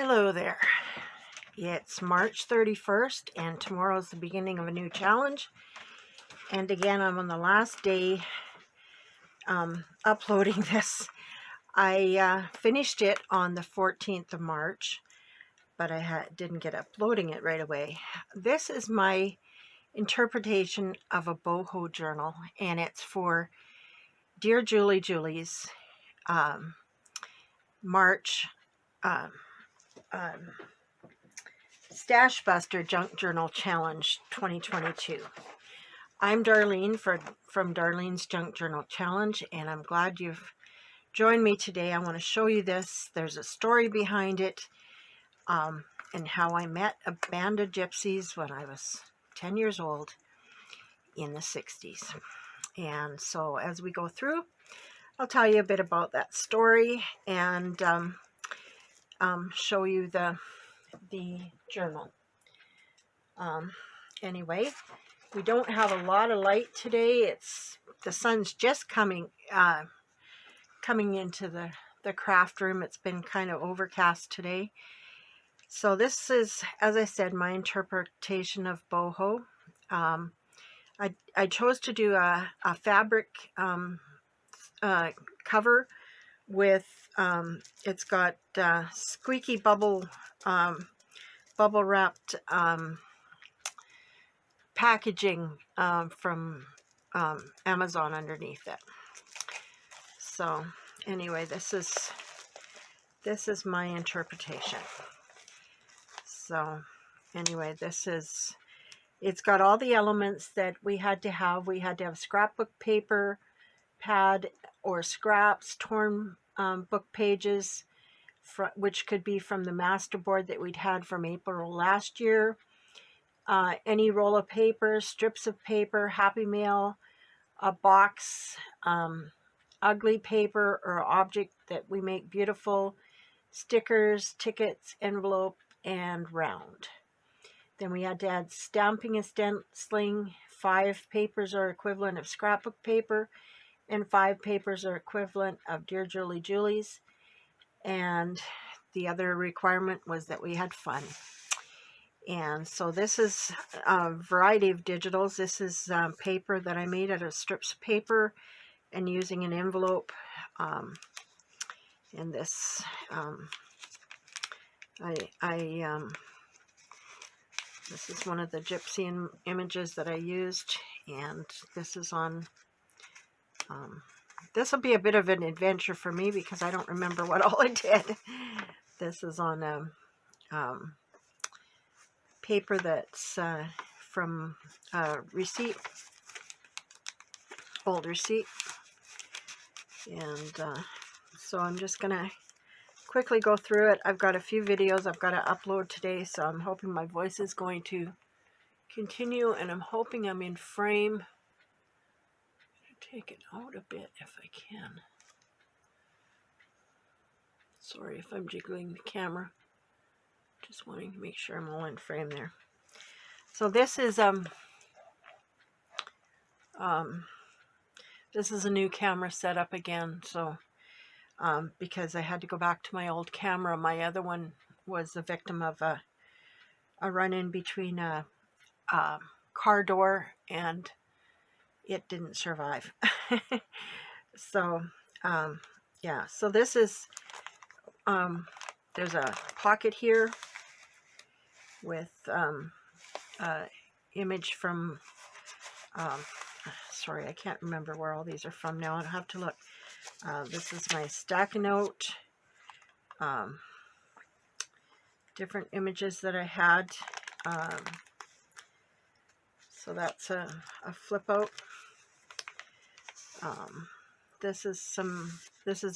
Hello there. It's March 31st and tomorrow's the beginning of a new challenge. And again, I'm on the last day uploading this. I finished it on the 14th of March, but I didn't get uploading it right away. This is my interpretation of a boho journal, and it's for Dear Julie's March Stashbuster Junk Journal Challenge 2022. I'm Darlene from Darlene's Junk Journal Challenge, and I'm glad you've joined me today. I want to show you this. There's a story behind it, and how I met a band of gypsies when I was 10 years old in the 60s. And so as we go through, I'll tell you a bit about that story and show you the journal. Anyway, we don't have a lot of light today. The sun's just coming into the craft room. It's been kind of overcast today. So this is, as I said, my interpretation of boho. I chose to do a fabric cover with it's got squeaky bubble wrapped packaging from Amazon underneath it. So anyway, this is my interpretation. So anyway, it's got all the elements that we had to have. We had to have scrapbook paper, pad or scraps, torn book pages, which could be from the masterboard that we'd had from April last year. Any roll of paper, strips of paper, Happy Mail, a box, ugly paper or object that we make beautiful, stickers, tickets, envelope, and round. Then we had to add stamping and stenciling. 5 papers are equivalent of scrapbook paper, and 5 papers are equivalent of Dear Julie's. And the other requirement was that we had fun. And so this is a variety of digitals. This is paper that I made out of strips of paper and using an envelope. And this, this is one of the gypsy images that I used, and this is on, this will be a bit of an adventure for me because I don't remember what all I did. This is on paper that's from receipt, old receipt. And so I'm just going to quickly go through it. I've got a few videos I've got to upload today, so I'm hoping my voice is going to continue, and I'm hoping I'm in frame. Take it out a bit if I can. Sorry if I'm jiggling the camera. Just wanting to make sure I'm all in frame there. So this is a new camera setup again. So because I had to go back to my old camera, my other one was the victim of a run-in between a car door, and it didn't survive. So yeah, so this is there's a pocket here with image from sorry, I can't remember where all these are from now. I'll have to look. This is my stack note, different images that I had. So that's a flip out. This is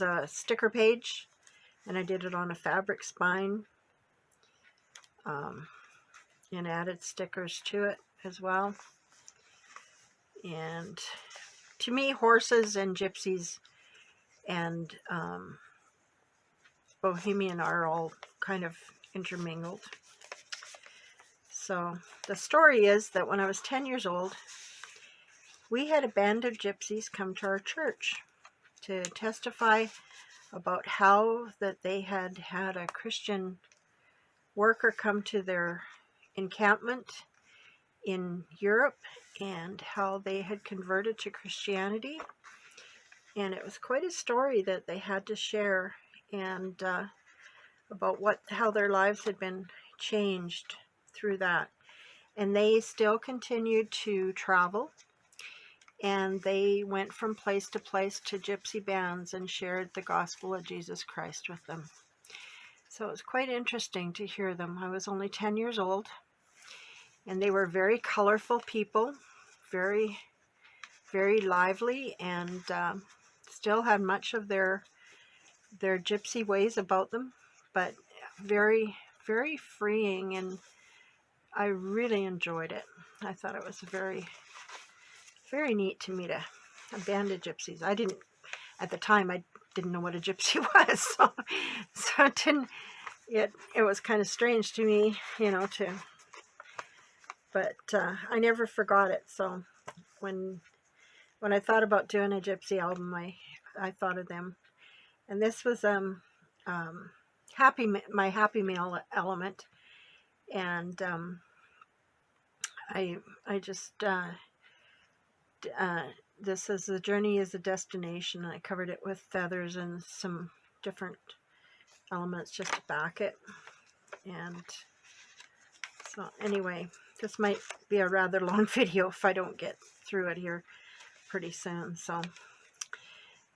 a sticker page, and I did it on a fabric spine, and added stickers to it as well. And to me, horses and gypsies and bohemian are all kind of intermingled. So the story is that when I was 10 years old, we had a band of gypsies come to our church to testify about how that they had had a Christian work or come to their encampment in Europe and how they had converted to Christianity. And it was quite a story that they had to share, and about how their lives had been changed through that. And they still continued to travel, and they went from place to place to gypsy bands and shared the gospel of Jesus Christ with them. So it was quite interesting to hear them. I was only 10 years old, and they were very colorful people, very, very lively, and still had much of their gypsy ways about them, but very, very freeing, and I really enjoyed it. I thought it was very, very neat to meet a band of gypsies. At the time, I didn't know what a gypsy was, so it was kind of strange to me, but I never forgot it. So when I thought about doing a gypsy album, I thought of them. And this was my Happy Meal element, and I just this is The Journey is a Destination. I covered it with feathers and some different elements just to back it. And so anyway, this might be a rather long video if I don't get through it here pretty soon. So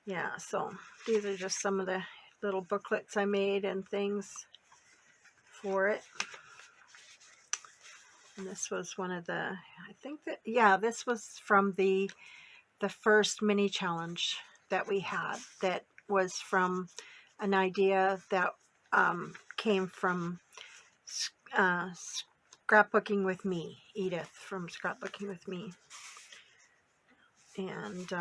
yeah, so these are just some of the little booklets I made and things for it. And this was one of the, this was from the first mini challenge that we had, that was from an idea that came from Scrapbooking with Me, Edith from Scrapbooking with Me. And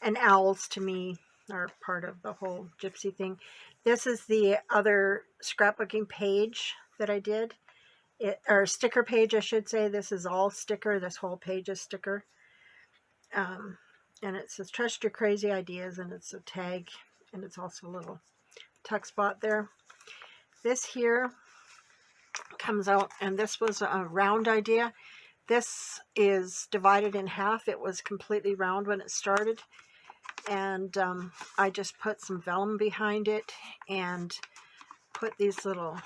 and owls to me are part of the whole gypsy thing. This is the other scrapbooking page that I did, or sticker page I should say. This is all sticker, this whole page is sticker. And it says trust your crazy ideas, and it's a tag, and it's also a little tuck spot there. This here comes out, and this was a round idea. This is divided in half. It was completely round when it started, and I just put some vellum behind it and put these little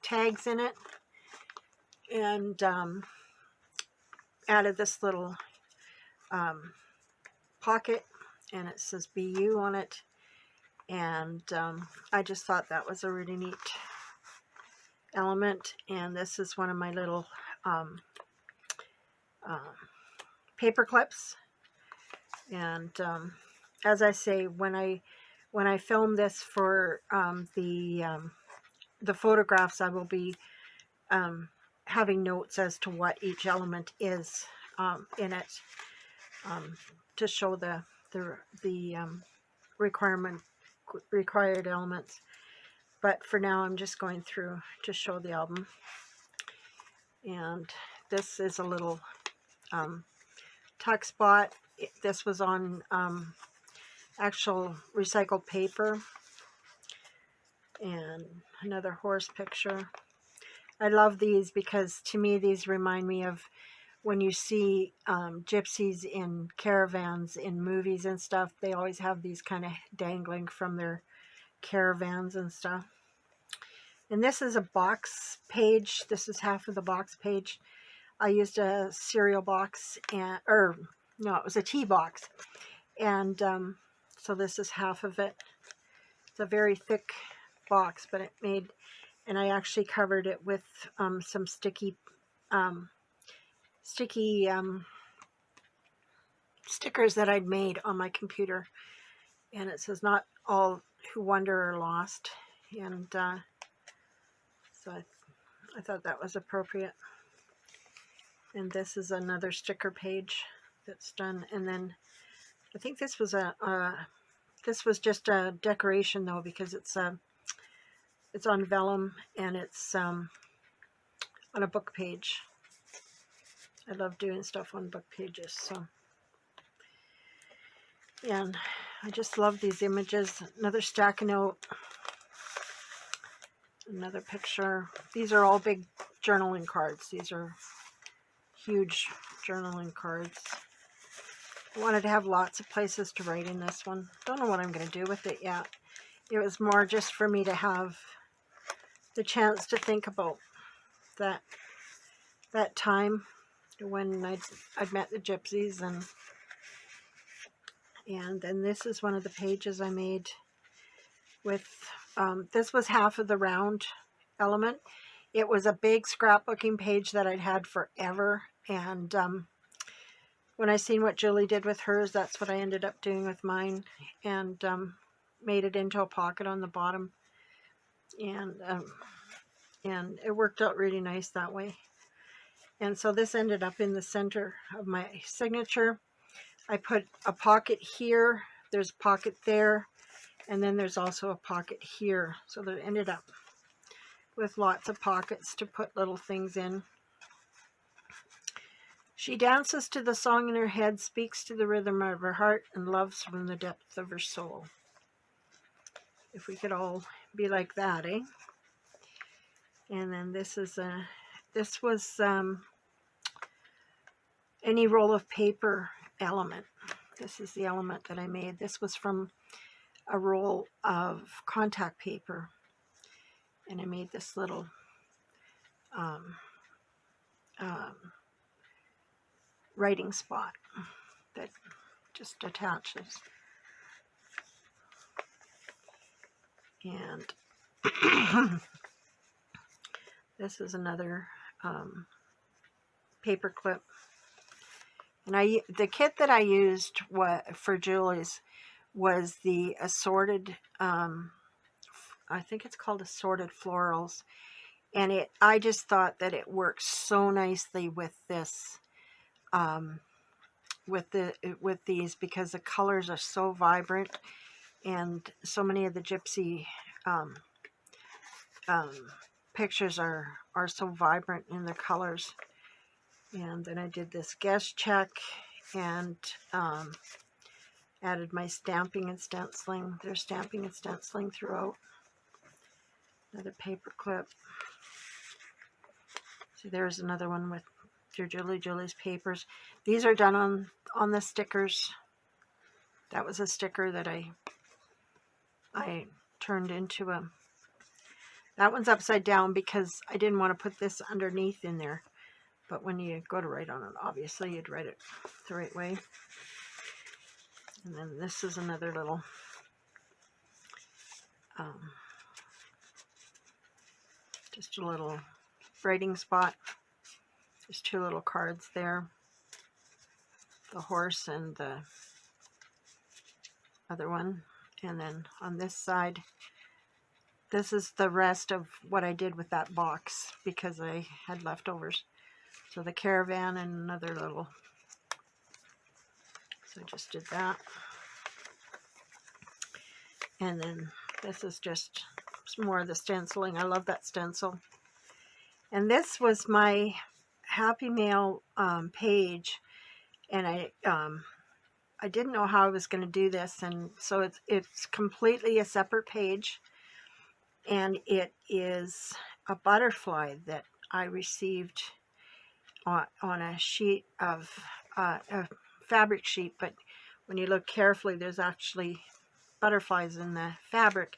tags in it, and added this little pocket, and it says "Be You" on it. And I just thought that was a really neat element. And this is one of my little paper clips. And as I say, when I film this for the photographs, I will be having notes as to what each element is in it, to show the required elements. But for now, I'm just going through to show the album. And this is a little tuck spot. This was on actual recycled paper. And another horse picture. I love these because to me these remind me of when you see gypsies in caravans in movies and stuff. They always have these kind of dangling from their caravans and stuff. And this is a box page. This is half of the box page. I used a cereal box, it was a tea box. And so this is half of it. It's a very thick box, but it made, and I actually covered it with some sticky stickers that I'd made on my computer. And it says, "Not all who wander are lost." And so I thought that was appropriate. And this is another sticker page that's done. And then I think this was this was just a decoration though, because it's on vellum, and it's on a book page. I love doing stuff on book pages. So, and I just love these images. Another stack note. Another picture. These are all big journaling cards. These are huge journaling cards. I wanted to have lots of places to write in this one. Don't know what I'm going to do with it yet. It was more just for me to have the chance to think about that time when I'd met the Gypsies, and then this is one of the pages I made with this was half of the round element. It was a big scrapbooking page that I'd had forever, and when I seen what Julie did with hers, that's what I ended up doing with mine, and made it into a pocket on the bottom, and it worked out really nice that way. And so this ended up in the center of my signature. I put a pocket here, there's a pocket there, and then there's also a pocket here. So that ended up with lots of pockets to put little things in. She dances to the song in her head, speaks to the rhythm of her heart, and loves from the depth of her soul. If we could all be like that, eh? And then this was any roll of paper element. This is the element that I made. This was from a roll of contact paper, and I made this little writing spot that just attaches. And this is another paper clip. And the kit that I used for Julie's was the assorted, I think it's called Assorted Florals. And I just thought that it works so nicely with this, with these, because the colors are so vibrant, and so many of the Gypsy pictures are so vibrant in their colors. And then I did this guest check, and added my stamping and stenciling. There's stamping and stenciling throughout. Another paper clip. See, there's another one with your Julie's papers. These are done on the stickers. That was a sticker that I turned into a... That one's upside down because I didn't want to put this underneath in there. But when you go to write on it, obviously you'd write it the right way. And then this is another little just a little writing spot. There's two little cards there. The horse and the other one. And then on this side, this is the rest of what I did with that box because I had leftovers. So the caravan and another little. So I just did that. And then this is just some more of the stenciling. I love that stencil. And this was my Happy Mail page, and I didn't know how I was going to do this, and so it's completely a separate page, and it is a butterfly that I received on a sheet of a fabric sheet, but when you look carefully, there's actually butterflies in the fabric.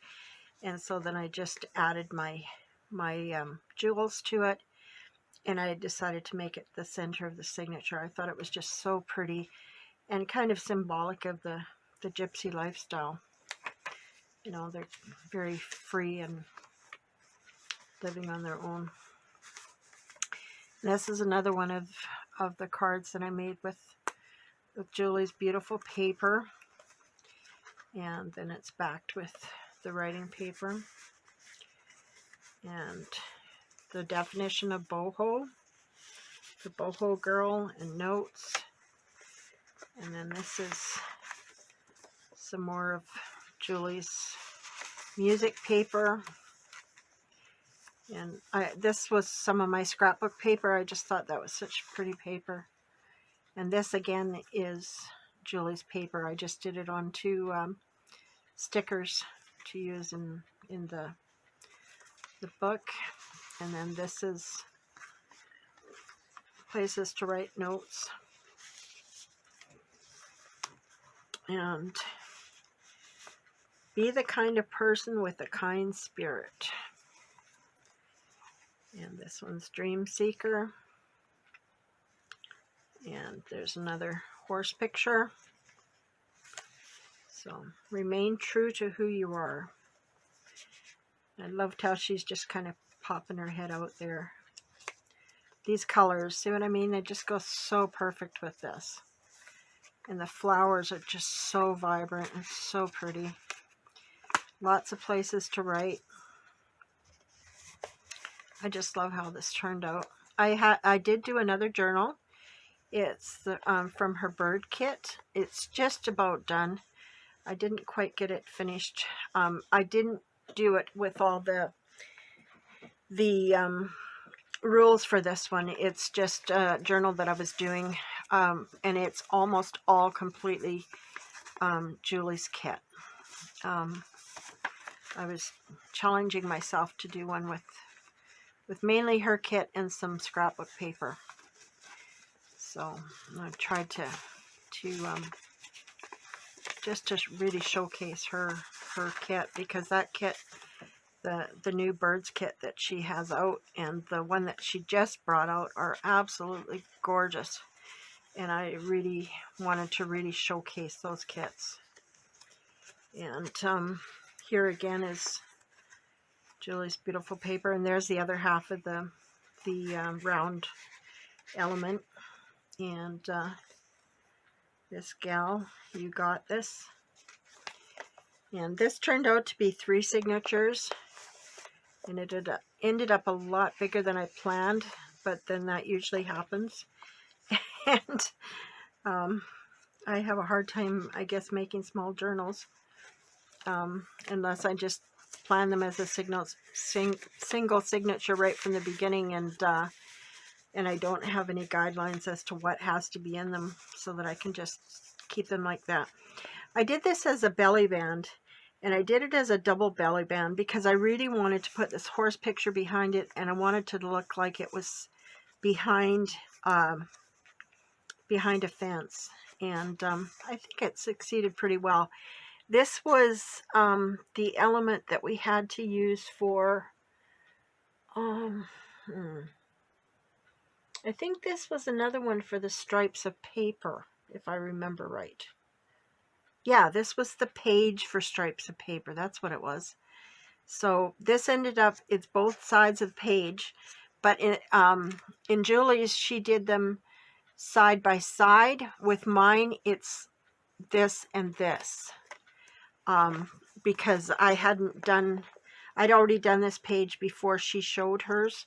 And so then I just added my jewels to it, and I decided to make it the center of the signature. I thought it was just so pretty and kind of symbolic of the Gypsy lifestyle. You know, they're very free and living on their own. And this is another one of the cards that I made with Julie's beautiful paper. And then it's backed with the writing paper. And the definition of boho, the boho girl, and notes. And then this is some more of Julie's music paper. And this was some of my scrapbook paper. I just thought that was such pretty paper. And this again is Julie's paper. I just did it on two stickers to use in the the book. And then this is places to write notes. And be the kind of person with a kind spirit. And this one's Dream Seeker. And there's another horse picture. So remain true to who you are. I loved how she's just kind of popping her head out there. These colors, see what I mean? They just go so perfect with this. And the flowers are just so vibrant and so pretty. Lots of places to write. I just love how this turned out. I did do another journal. It's the, from her bird kit. It's just about done. I didn't quite get it finished. I didn't do it with all the rules for this one. It's just a journal that I was doing, and it's almost all completely Julie's kit. I was challenging myself to do one with mainly her kit and some scrapbook paper. So I tried to just to really showcase her kit, because that kit, the new birds kit that she has out and the one that she just brought out are absolutely gorgeous. And I really wanted to really showcase those kits. And here again is Julie's beautiful paper, and there's the other half of the round element. And this gal, you got this. And this turned out to be 3 signatures, and it ended up a lot bigger than I planned, but then that usually happens. And I have a hard time, I guess, making small journals unless I just plan them as a single signature right from the beginning, and I don't have any guidelines as to what has to be in them, so that I can just keep them like that. I did this as a belly band, and I did it as a double belly band because I really wanted to put this horse picture behind it, and I wanted to look like it was behind a fence. And I think it succeeded pretty well. This was the element that we had to use for I think this was another one for the stripes of paper, if I remember right. Yeah, this was the page for stripes of paper. That's what it was. So this ended up, it's both sides of the page, but in Julie's, she did them side by side. With mine, it's this and this. Because I'd already done this page before she showed hers.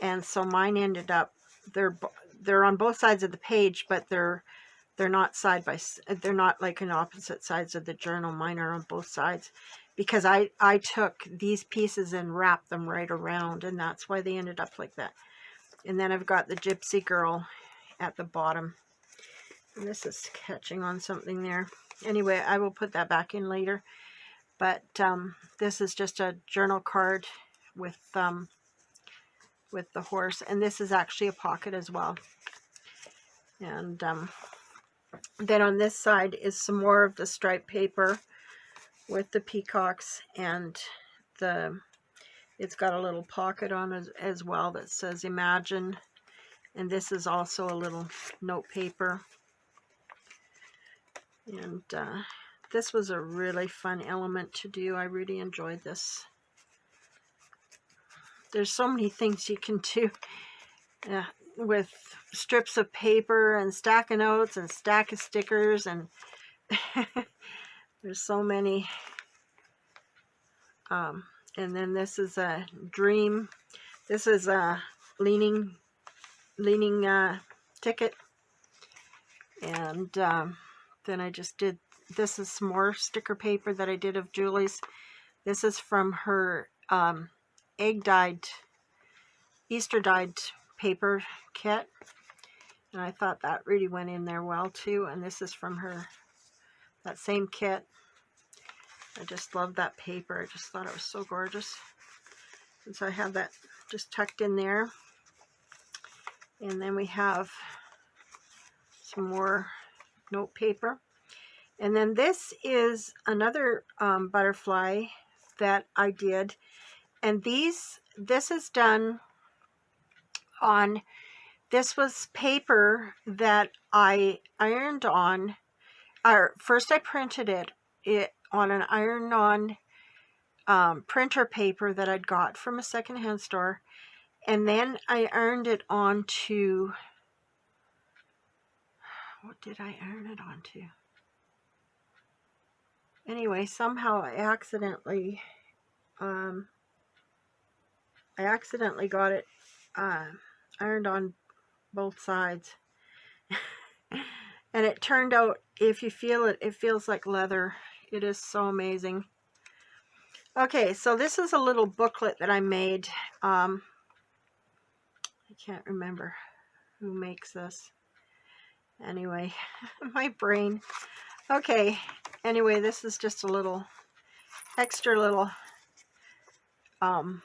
And so mine ended up, they're on both sides of the page, but they're not they're not like in opposite sides of the journal. Mine are on both sides, because I took these pieces and wrapped them right around, and that's why they ended up like that. And then I've got the Gypsy girl at the bottom. And this is catching on something there. Anyway, I will put that back in later. But this is just a journal card with the horse, and this is actually a pocket as well. And then on this side is some more of the striped paper with the peacocks, and it's got a little pocket on it as well that says Imagine. And this is also a little note paper. And this was a really fun element to do. I really enjoyed this. There's so many things you can do with strips of paper and stack of notes and stack of stickers, and there's so many. And then this is a dream. This is a leaning ticket. And then I just did, this is some more sticker paper that I did of Julie's. This is from her Easter dyed paper kit, and I thought that really went in there well too. And this is from that same kit. I just love that paper. I just thought it was so gorgeous. And so I have that just tucked in there. And then we have some more note paper. And then this is another butterfly that I did. And this is done on, this was paper that I ironed on. First I printed it on an iron-on printer paper that I'd got from a secondhand store. And then I ironed it onto, what did I iron it onto? Anyway, somehow I accidentally got it ironed on both sides. And it turned out, if you feel it, it feels like leather. It is so amazing. Okay, so this is a little booklet that I made. I can't remember who makes this. Anyway, my brain. Okay, anyway, this is just a little, extra little, I don't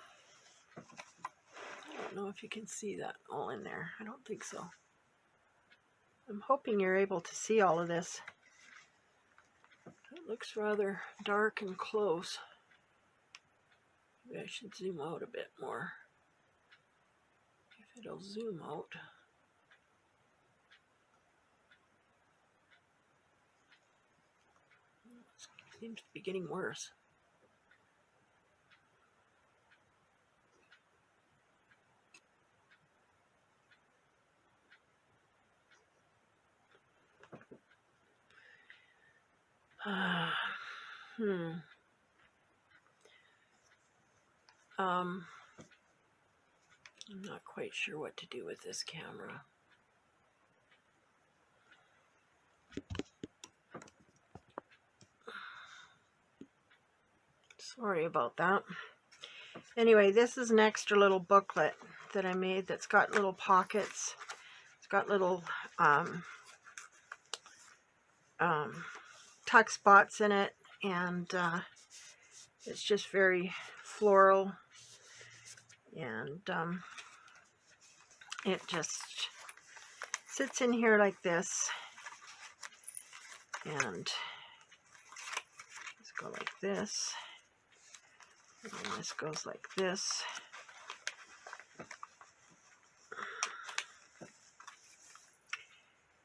know if you can see that all in there. I don't think so. I'm hoping you're able to see all of this. It looks rather dark and close. Maybe I should zoom out a bit more. If it'll zoom out. It seems to be getting worse. I'm not quite sure what to do with this camera. Sorry about that. Anyway, this is an extra little booklet that I made that's got little pockets. It's got little tuck spots in it, and it's just very floral, and it just sits in here like this, and let's go like this, and then this goes like this.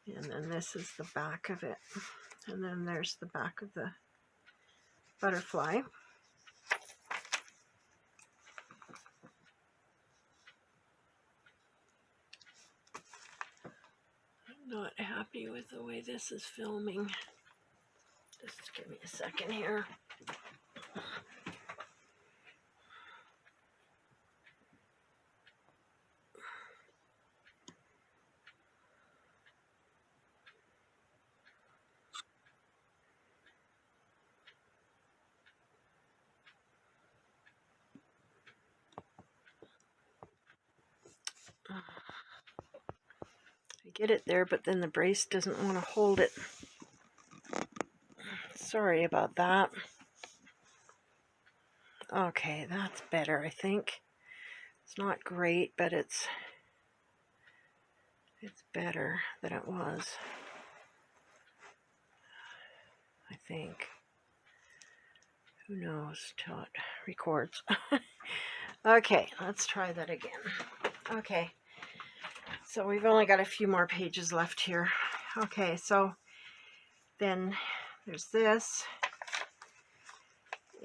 And then this is the back of it. And then there's the back of the butterfly. I'm not happy with the way this is filming. Just give me a second here. I get it there, but then the brace doesn't want to hold it. Sorry about that. Okay, that's better, I think. It's not great, but it's better than it was, I think. Who knows till it records. Okay, let's try that again. Okay, so we've only got a few more pages left here. Okay, so then there's this,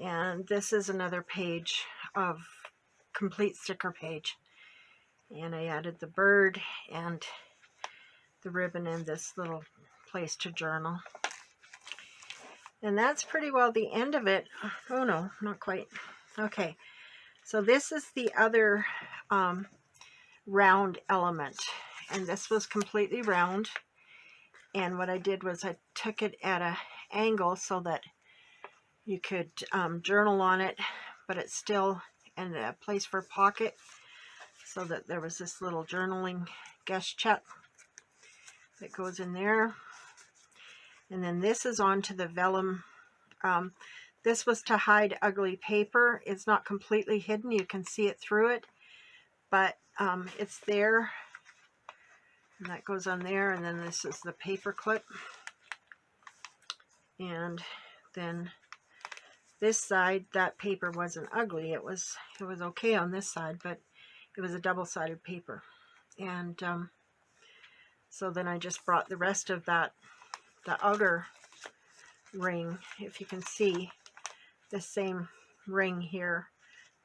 and this is another page of complete sticker page, and I added the bird and the ribbon and this little place to journal, and that's pretty well the end of it. Oh no, not quite. Okay, so this is the other round element, and this was completely round, and what I did was I took it at an angle so that you could journal on it, but it's still in a place for pocket, so that there was this little journaling guest check that goes in there. And then this is onto the vellum. This was to hide ugly paper. It's not completely hidden. You can see it through it, but it's there. And that goes on there. And then this is the paper clip. And then this side, that paper wasn't ugly. It was okay on this side, but it was a double-sided paper. And so then I just brought the rest of that, the outer ring, if you can see, the same ring here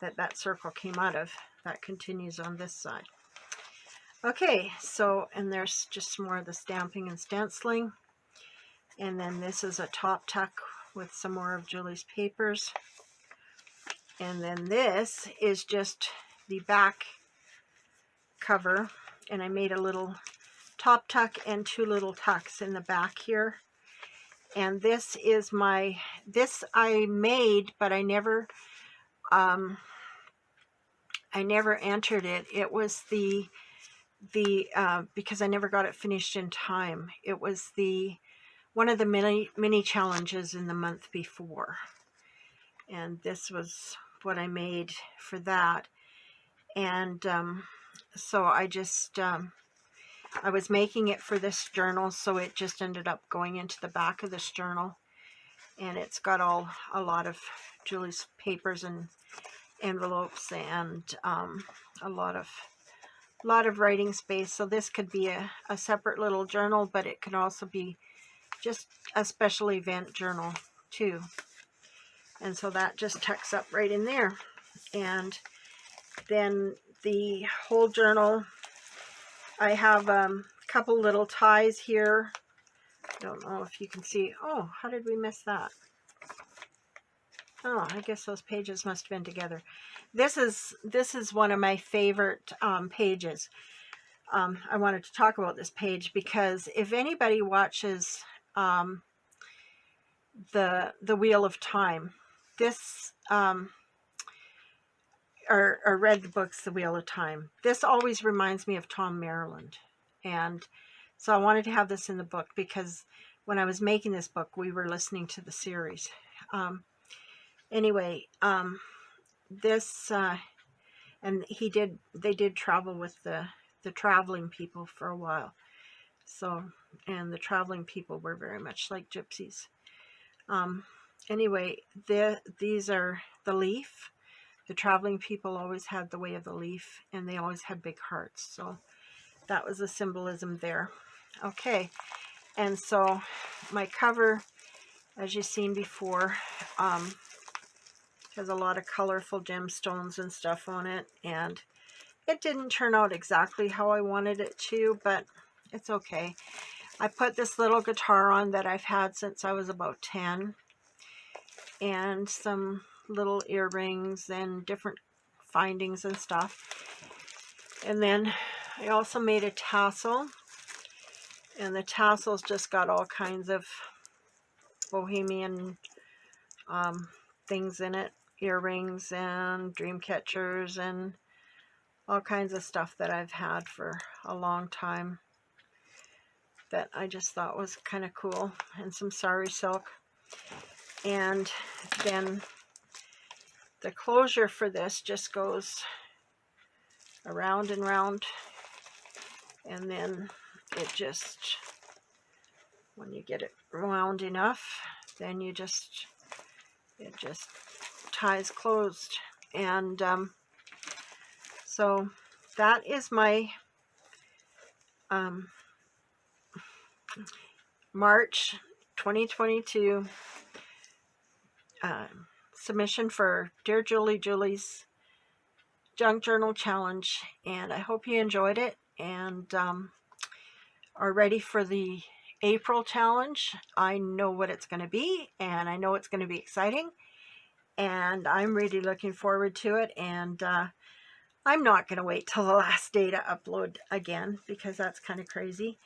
that circle came out of, that continues on this side. Okay, so, and there's just some more of the stamping and stenciling. And then this is a top tuck with some more of Julie's papers. And then this is just the back cover. And I made a little top tuck and 2 little tucks in the back here. And this is my, this I made, but I never entered it. It was the because I never got it finished in time. It was one of the mini challenges in the month before. And this was what I made for that. And so I just, I was making it for this journal, so it just ended up going into the back of this journal. And it's got a lot of Julie's papers and envelopes and a lot of writing space. So this could be a separate little journal, but it can also be just a special event journal too. And so that just tucks up right in there. And then the whole journal, I have a couple little ties here. Don't know if you can see. Oh, how did we miss that? Oh, I guess those pages must have been together. This is one of my favorite pages. I wanted to talk about this page because if anybody watches the Wheel of Time, this or read the books The Wheel of Time, this always reminds me of Tom Maryland. And so I wanted to have this in the book because when I was making this book, we were listening to the series. Anyway, this and they did travel with the traveling people for a while. So, and the traveling people were very much like gypsies. Anyway, these are the leaf. The traveling people always had the way of the leaf, and they always had big hearts. So that was the symbolism there. Okay, and so my cover, as you've seen before, has a lot of colorful gemstones and stuff on it, and it didn't turn out exactly how I wanted it to, but it's okay. I put this little guitar on that I've had since I was about 10, and some little earrings and different findings and stuff. And then I also made a tassel, and the tassel's just got all kinds of bohemian things in it, earrings and dream catchers and all kinds of stuff that I've had for a long time that I just thought was kind of cool, and some sari silk. And then the closure for this just goes around and round, and then it just, when you get it wound enough, then it just ties closed. And so that is my March 2022 submission for Dear Julie, Julie's Junk Journal Challenge, and I hope you enjoyed it and are ready for the April challenge. I know what it's going to be, and I know it's going to be exciting, and I'm really looking forward to it. And I'm not going to wait till the last day to upload again, because that's kind of crazy.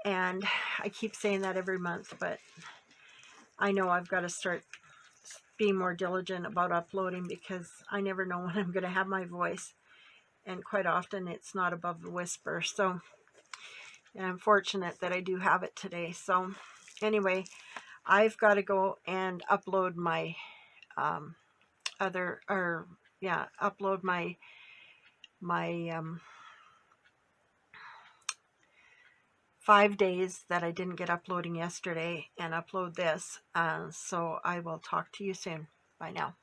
And I keep saying that every month, but I know I've got to start being more diligent about uploading, because I never know when I'm going to have my voice, and quite often it's not above the whisper. So, and I'm fortunate that I do have it today. So anyway, I've got to go and upload my upload my 5 days that I didn't get uploading yesterday and upload this. So I will talk to you soon. Bye now.